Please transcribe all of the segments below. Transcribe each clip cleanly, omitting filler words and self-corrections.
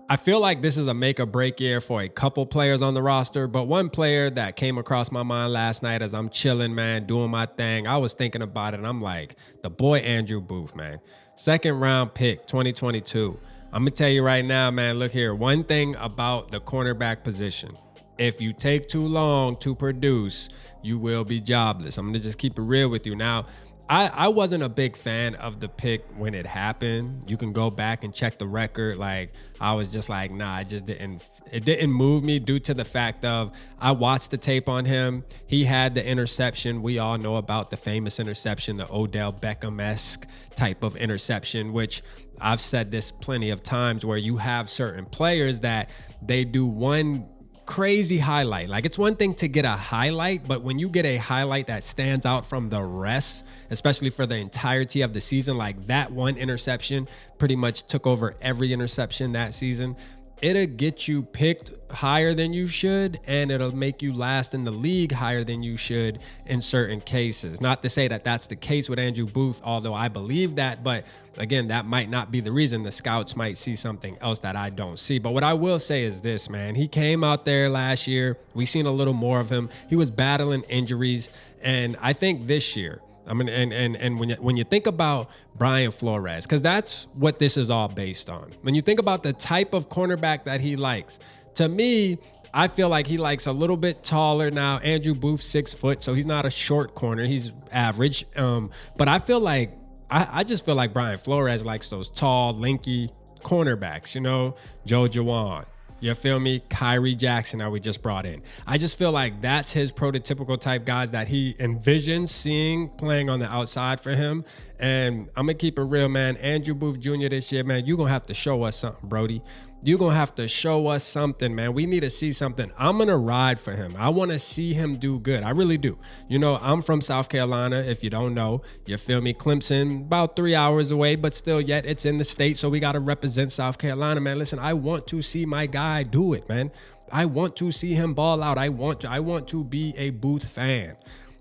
I feel like this is a make or break year for a couple players on the roster, but one player that came across my mind last night as I'm chilling, man, doing my thing, I was thinking about it, and I'm like, the boy Andrew Booth, man. Second round pick, 2022. I'm going to tell you right now, man, look here. One thing about the cornerback position, if you take too long to produce, you will be jobless. I'm going to just keep it real with you. Now, I wasn't a big fan of the pick when it happened. You can go back and check the record. Like, I was just like, nah, it didn't move me due to the fact of I watched the tape on him. He had the interception. We all know about the famous interception, the Odell Beckham-esque type of interception, which I've said this plenty of times, where you have certain players that they do one crazy highlight. Like, it's one thing to get a highlight, but when you get a highlight that stands out from the rest, especially for the entirety of the season, like that one interception pretty much took over every interception that season, it'll get you picked higher than you should, and it'll make you last in the league higher than you should in certain cases. Not to say that that's the case with Andrew Booth, although I believe that, but again, that might not be the reason. The scouts might see something else that I don't see. But what I will say is this, man. He came out there last year. We've seen a little more of him. He was battling injuries, and I think this year, I mean, and when you think about Brian Flores, because that's what this is all based on. When you think about the type of cornerback that he likes, to me, I feel like he likes a little bit taller now. Andrew Booth, 6 foot, so he's not a short corner. He's average. But I feel like I just feel like Brian Flores likes those tall, lanky cornerbacks. You know, Joe Jawan. You feel me? Kyrie Jackson that we just brought in. I just feel like that's his prototypical type guys that he envisions seeing playing on the outside for him. And I'm going to keep it real, man. Andrew Booth Jr. this year, man, you're going to have to show us something, Brody. You're going to have to show us something, man. We need to see something. I'm going to ride for him. I want to see him do good. I really do. You know, I'm from South Carolina, if you don't know. You feel me? Clemson, about 3 hours away, but still yet it's in the state, so we got to represent South Carolina, man. Listen, I want to see my guy do it, man. I want to see him ball out. I want to be a Booth fan.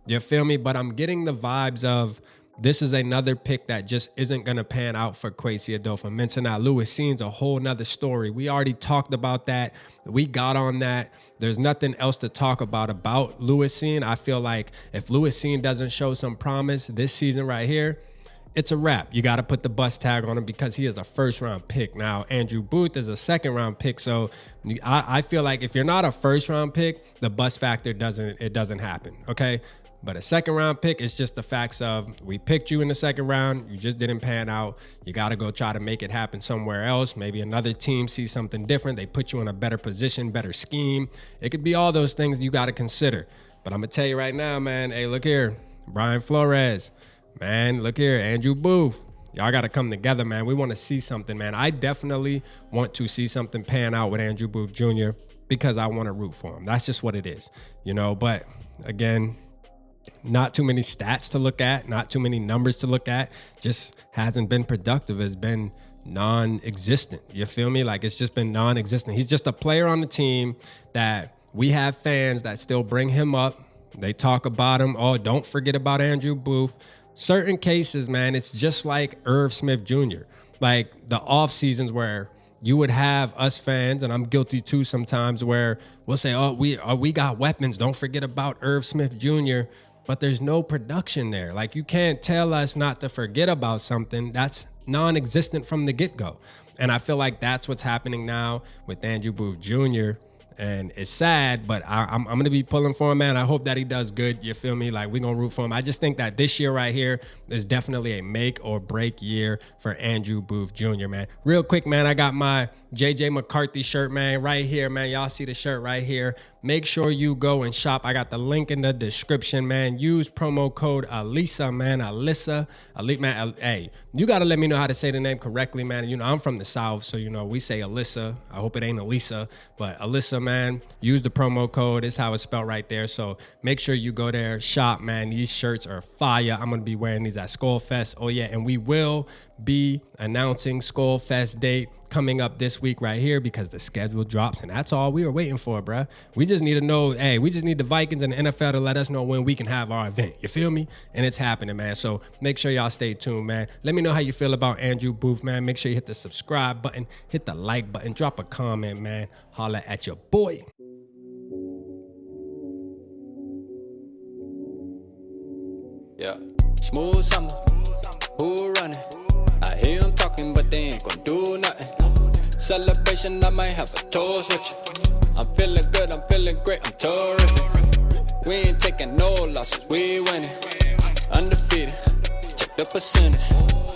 You feel me? But I'm getting the vibes of this is another pick that just isn't going to pan out for Kwesi Adolphus-Mensa. Now, Lewis Cine's a whole nother story. We already talked about that. We got on that. There's nothing else to talk about Lewis Cine. I feel like if Lewis Cine doesn't show some promise this season right here, it's a wrap. You got to put the bust tag on him because he is a first-round pick. Now, Andrew Booth is a second-round pick, so I feel like if you're not a first-round pick, the bust factor doesn't happen, okay? But a second-round pick is just the facts of we picked you in the second round. You just didn't pan out. You got to go try to make it happen somewhere else. Maybe another team sees something different. They put you in a better position, better scheme. It could be all those things you got to consider. But I'm going to tell you right now, man, hey, look here. Brian Flores, man, look here. Andrew Booth. Y'all got to come together, man. We want to see something, man. I definitely want to see something pan out with Andrew Booth Jr. because I want to root for him. That's just what it is, you know. But, again, not too many stats to look at, not too many numbers to look at, just hasn't been productive. It's been non-existent. You feel me? Like, it's just been non-existent. He's just a player on the team that we have fans that still bring him up. They talk about him. Oh, don't forget about Andrew Booth. Certain cases, man, it's just like Irv Smith Jr. Like the off seasons where you would have us fans, and I'm guilty too sometimes, where we'll say, oh, we got weapons. Don't forget about Irv Smith Jr., but there's no production there. Like, you can't tell us not to forget about something that's non-existent from the get-go. And I feel like that's what's happening now with Andrew Booth Jr., and it's sad, but I'm going to be pulling for him, man. I hope that he does good. You feel me? Like, we're going to root for him. I just think that this year right here is definitely a make or break year for Andrew Booth Jr., man. Real quick, man, I got my JJ McCarthy shirt, man, right here, man. Y'all see the shirt right here. Make sure you go and shop. I got the link in the description, man. Use promo code Alisa, man. Alyssa. Man, hey, you got to let me know how to say the name correctly, man. You know, I'm from the South, so, you know, we say Alyssa. I hope it ain't Alisa, but Alyssa, man. Use the promo code. It's how it's spelled right there. So make sure you go there, shop, man. These shirts are fire. I'm going to be wearing these at Skull Fest. Oh, yeah, and we will be announcing Skull Fest date coming up this week right here because the schedule drops, and that's all we were waiting for, bruh. We just need to know, hey, we just need the Vikings and the NFL to let us know when we can have our event. You feel me? And it's happening, man. So make sure y'all stay tuned, man. Let me know how you feel about Andrew Booth, man. Make sure you hit the subscribe button, hit the like button, drop a comment, man. Holla at your boy. Yeah, smooth summer, who running? I hear them talking, but they ain't gon' do nothing. Celebration, I might have a toast with you. I'm feeling good, I'm feeling great, I'm terrific. We ain't taking no losses, we winning. Undefeated, check the percentage.